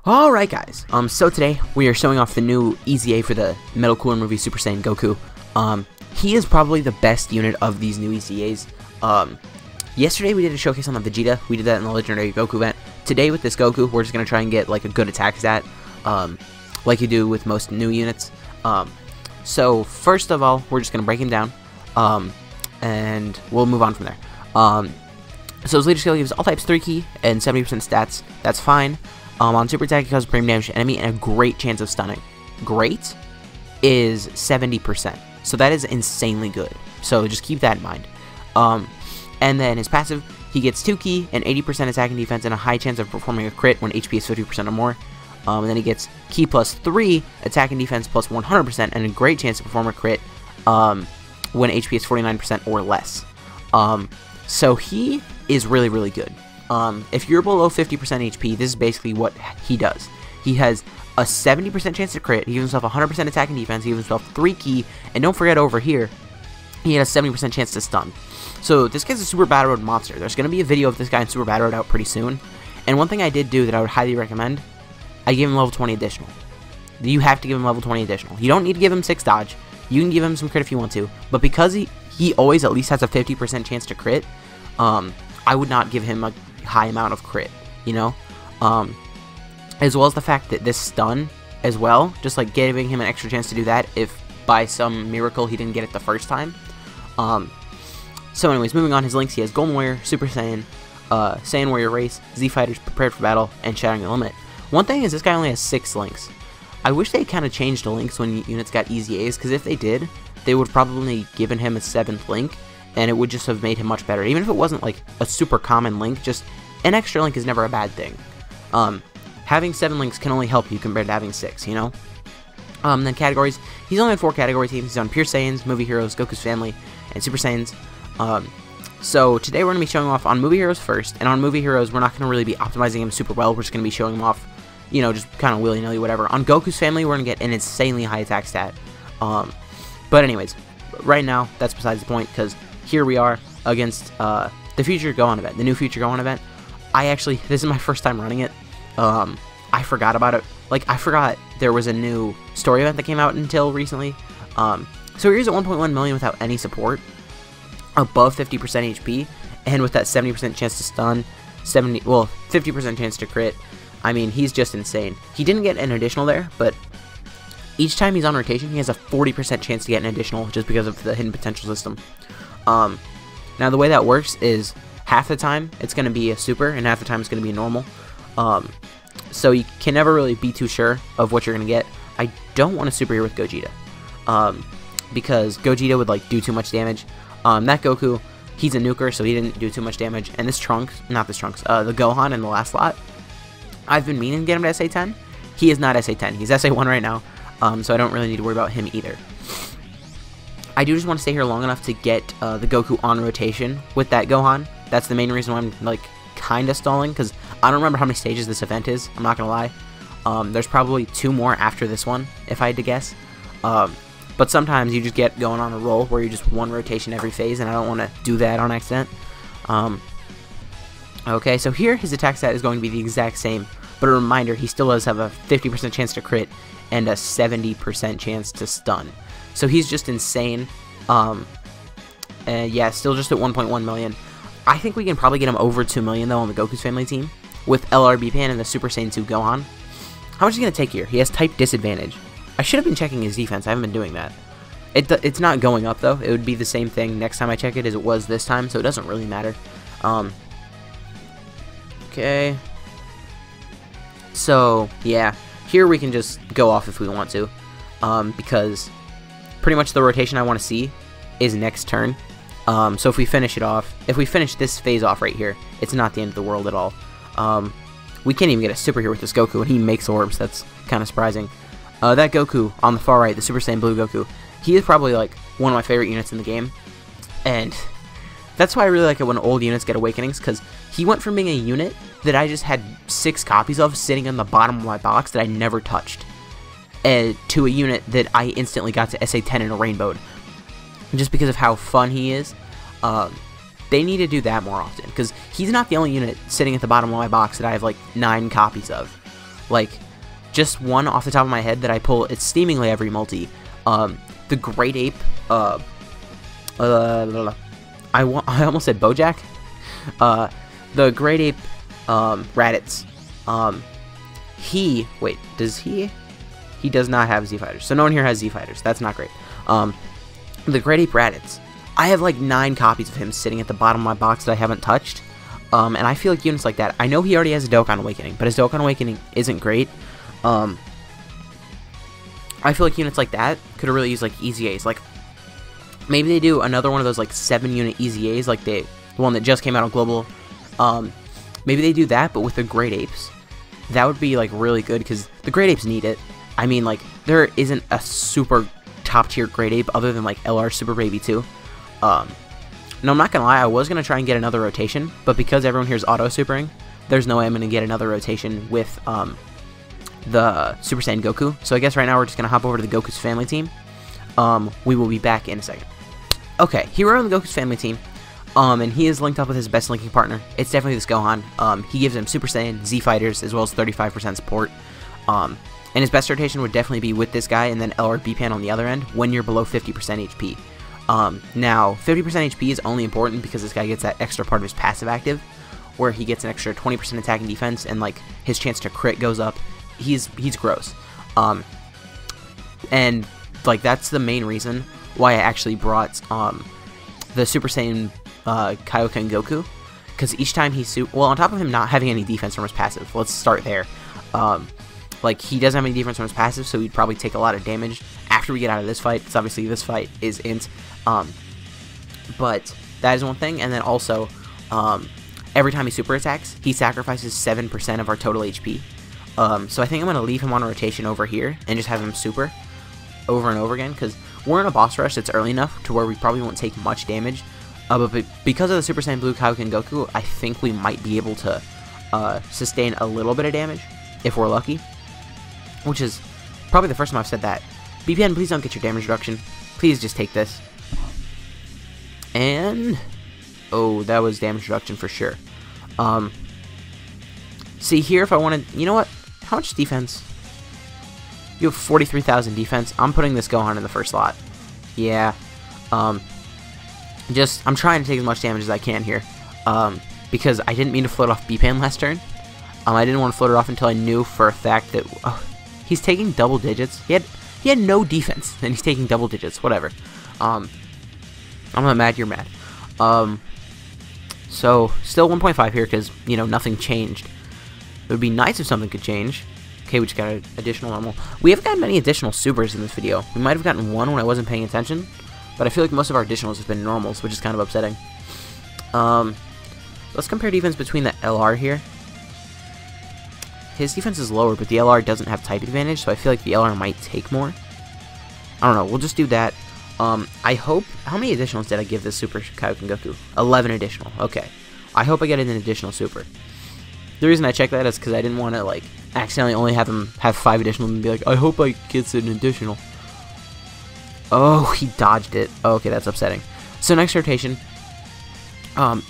Alright guys, so today we are showing off the new EZA for the Metal Cooler movie Super Saiyan Goku. He is probably the best unit of these new EZAs. Yesterday we did a showcase on the Vegeta, we did that in the Legendary Goku event. Today with this Goku, we're just going to try and get like a good attack stat, like you do with most new units. So first of all, we're just going to break him down, and we'll move on from there. So his leader skill gives all types 3 key and 70% stats, that's fine. On super attack, he causes premium damage to enemy and a great chance of stunning. Great is 70%, so that is insanely good. So just keep that in mind. And then his passive, he gets 2 key and 80% attack and defense and a high chance of performing a crit when HP is 50% or more. And then he gets key plus 3, attack and defense plus 100% and a great chance to perform a crit when HP is 49% or less. So he is really, really good. If you're below 50% HP, this is basically what he does. He has a 70% chance to crit, he gives himself 100% attack and defense, he gives himself 3 key, and don't forget over here, he has a 70% chance to stun. So this guy's a Super Battle Road monster. There's going to be a video of this guy in Super Battle Road out pretty soon. And one thing I did do that I would highly recommend, I gave him level 20 additional. You have to give him level 20 additional. You don't need to give him 6 dodge. You can give him some crit if you want to. But because he always at least has a 50% chance to crit, I would not give him a high amount of crit, you know, as well as the fact that this stun as well, just like giving him an extra chance to do that if by some miracle he didn't get it the first time. So anyways, moving on, his links, he has Golden Warrior, Super Saiyan, Saiyan Warrior Race, Z Fighters, Prepared for Battle, and Shattering the Limit. One thing is this guy only has 6 links. I wish they kind of changed the links when units got EZAs, because if they did, they would probably given him a 7th link, and it would just have made him much better. Even if it wasn't like a super common link, just an extra link is never a bad thing. Having 7 links can only help you compared to having 6, you know? Then categories, he's only on 4 category teams. He's on Pure Saiyans, Movie Heroes, Goku's Family, and Super Saiyans. So today we're going to be showing off on Movie Heroes first, and on Movie Heroes we're not going to really be optimizing him super well. We're just going to be showing him off, you know, just kind of willy-nilly, whatever. On Goku's Family, we're going to get an insanely high attack stat. But anyways, right now, that's besides the point, because here we are against the Future Gohan event, the new Future Gohan event. This is my first time running it. I forgot about it. Like, I forgot there was a new story event that came out until recently. So here's at 1.1 million without any support, above 50% HP, and with that 70% chance to stun, 50% chance to crit. I mean, he's just insane. He didn't get an additional there, but each time he's on rotation, he has a 40% chance to get an additional just because of the hidden potential system. Now the way that works is half the time it's going to be a super and half the time it's going to be a normal. So you can never really be too sure of what you're going to get. I don't want a super here with Gogeta, because Gogeta would like do too much damage. That Goku, he's a nuker, so he didn't do too much damage. And this Trunks, the Gohan in the last slot, I've been meaning to get him to SA10. He is not SA10. He's SA1 right now, so I don't really need to worry about him either. I do just want to stay here long enough to get the Goku on rotation with that Gohan. That's the main reason why I'm like kind of stalling, because I don't remember how many stages this event is. I'm not gonna lie. There's probably 2 more after this one, if I had to guess. But sometimes you just get going on a roll where you just 1 rotation every phase, and I don't want to do that on accident. Okay, so here his attack stat is going to be the exact same, but a reminder, he still does have a 50% chance to crit and a 70% chance to stun. So he's just insane. Yeah, still just at 1.1 million. I think we can probably get him over 2 million though on the Goku's Family team with LRB Pan and the Super Saiyan 2 Gohan. How much is he going to take here? He has type disadvantage. I should have been checking his defense. I haven't been doing that. It's not going up though. It would be the same thing next time I check it as it was this time, so it doesn't really matter. Okay. So yeah, here we can just go off if we want to, because pretty much the rotation I want to see is next turn. So if we finish it off, if we finish this phase off right here, it's not the end of the world at all. We can't even get a super here with this Goku, and he makes orbs. That's kind of surprising. That Goku on the far right, the Super Saiyan Blue Goku, he is probably like one of my favorite units in the game, and that's why I really like it when old units get awakenings, because he went from being a unit that I just had 6 copies of sitting on the bottom of my box that I never touched, to a unit that I instantly got to SA10 in a rainbowed, just because of how fun he is. They need to do that more often, because he's not the only unit sitting at the bottom of my box that I have like 9 copies of. like, just one off the top of my head that I pull, it's seemingly every multi. The Great Ape, I almost said Bojack. The Great Ape, Raditz. He does not have Z Fighters, so no one here has Z Fighters. That's not great. The Great Ape Raditz. I have like 9 copies of him sitting at the bottom of my box that I haven't touched. And I feel like units like that, I know he already has a Dokkan Awakening, but his Dokkan Awakening isn't great. I feel like units like that could really use like EZAs. Like, maybe they do another one of those like 7-unit EZAs, like the one that just came out on Global. Maybe they do that, but with the Great Apes. That would be like really good, because the Great Apes need it. I mean, like, there isn't a super top tier Great Ape other than like LR Super Baby 2. No, I'm not gonna lie, I was gonna try and get another rotation, but because everyone here is auto supering, there's no way I'm gonna get another rotation with the Super Saiyan Goku. So I guess right now we're just gonna hop over to the Goku's family team. We will be back in a second. Okay, here we're on the Goku's family team. And he is linked up with his best linking partner. It's definitely this Gohan. He gives him Super Saiyan, Z Fighters, as well as 35% support. And his best rotation would definitely be with this guy, and then LR B-Pan on the other end when you're below 50% HP. Now, 50% HP is only important because this guy gets that extra part of his passive active, where he gets an extra 20% attack and defense, and like his chance to crit goes up. He's gross. And like that's the main reason why I actually brought the Super Saiyan Kaioken Goku, because each time well, on top of him not having any defense from his passive, let's start there. Like, he doesn't have any defense from his passive, so he'd probably take a lot of damage after we get out of this fight, because obviously this fight is int. But that is one thing, and then also, every time he super attacks, he sacrifices 7% of our total HP. So I think I'm going to leave him on a rotation over here, and just have him super over and over again, because we're in a boss rush that's early enough to where we probably won't take much damage. But because of the Super Saiyan Blue Kaioken Goku, I think we might be able to sustain a little bit of damage, if we're lucky. Which is probably the first time I've said that. BPN, please don't get your damage reduction. Please just take this. And oh, that was damage reduction for sure. See here, if I wanted, you know what? How much defense? You have 43,000 defense. I'm putting this Gohan in the first slot. Yeah. I'm trying to take as much damage as I can here. Because I didn't mean to float off B-Pan last turn. I didn't want to float it off until I knew for a fact that he's taking double digits. He had no defense, and he's taking double digits. Whatever. I'm not mad. You're mad. So still 1.5 here because nothing changed. It would be nice if something could change. Okay, we just got an additional normal. We haven't gotten many additional supers in this video. We might have gotten one when I wasn't paying attention, but I feel like most of our additionals have been normals, which is kind of upsetting. Let's compare defense between the LR here. His defense is lower, but the LR doesn't have type advantage, so I feel like the LR might take more. I don't know, we'll just do that. I hope... How many additionals did I give this Super Kaioken Goku? 11 additional, okay. I hope I get an additional super. The reason I checked that is because I didn't want to, like, accidentally only have him have 5 additional and be like, I hope I get an additional. Oh, he dodged it. Oh, okay, that's upsetting. So next rotation.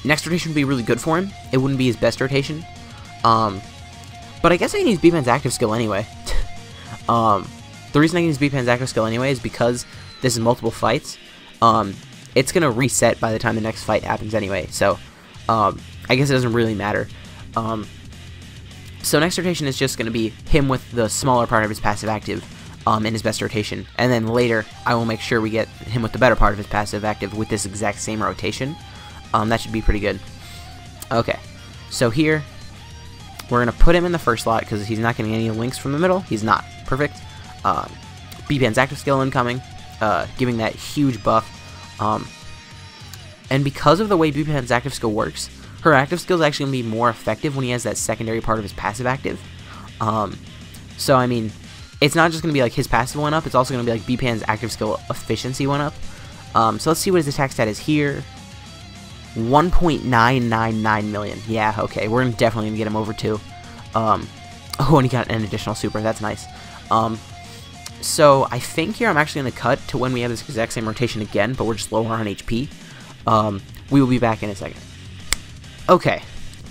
Next rotation would be really good for him. It wouldn't be his best rotation. But I guess I can use B-Pan's active skill anyway. The reason I can use B-Pan's active skill anyway is because this is multiple fights. It's going to reset by the time the next fight happens anyway. So, I guess it doesn't really matter. So next rotation is just going to be him with the smaller part of his passive active in his best rotation. And then later, I will make sure we get him with the better part of his passive active with this exact same rotation. That should be pretty good. Okay, so here... We're going to put him in the first slot because he's not getting any links from the middle. He's not. Perfect. B-Pan's active skill incoming, giving that huge buff. And because of the way B-Pan's active skill works, her active skill is actually going to be more effective when he has that secondary part of his passive active. So, I mean, it's not just going to be like his passive went up, it's also going to be like B-Pan's active skill efficiency went up. So let's see what his attack stat is here. 1.999 million. Yeah, okay, we're definitely gonna get him over 2. Oh, and he got an additional super. That's nice. So I think here I'm actually gonna cut to when we have this exact same rotation again, but we're just lower on HP. We will be back in a second. Okay,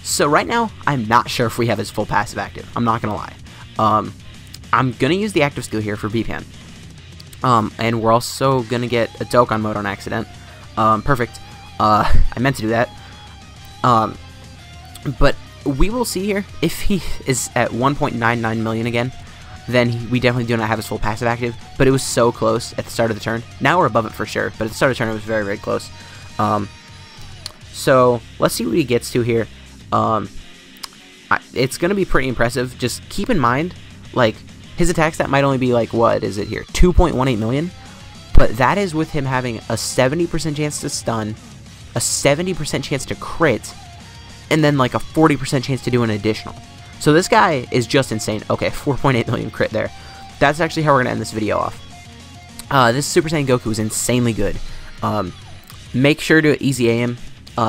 so right now I'm not sure if we have his full passive active. I'm not gonna lie. I'm gonna use the active skill here for B-Pan. And we're also gonna get a Dokkan mode on accident. Perfect. I meant to do that. But we will see here. If he is at 1.99 million again, then we definitely do not have his full passive active. But it was so close at the start of the turn. Now we're above it for sure, but at the start of the turn it was very, very close. So let's see what he gets to here. It's gonna be pretty impressive. Just keep in mind, like, his attack stat might only be like, what is it here? 2.18 million? But that is with him having a 70% chance to stun, a 70% chance to crit, and then like a 40% chance to do an additional. So this guy is just insane. Okay, 4.8 million crit there. That's actually how we're going to end this video off. This Super Saiyan Goku is insanely good. Make sure to easy A him.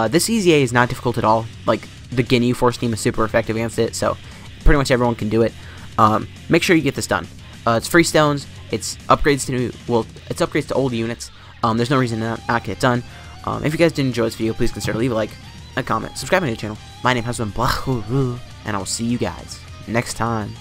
This easy A is not difficult at all. Like, the Ginyu Force team is super effective against it, so pretty much everyone can do it. Make sure you get this done. It's free stones. It's upgrades to it's upgrades to old units. There's no reason to not get it done. If you guys did enjoy this video, please consider leave a like, a comment, subscribe to the channel. My name has been Blah, and I will see you guys next time.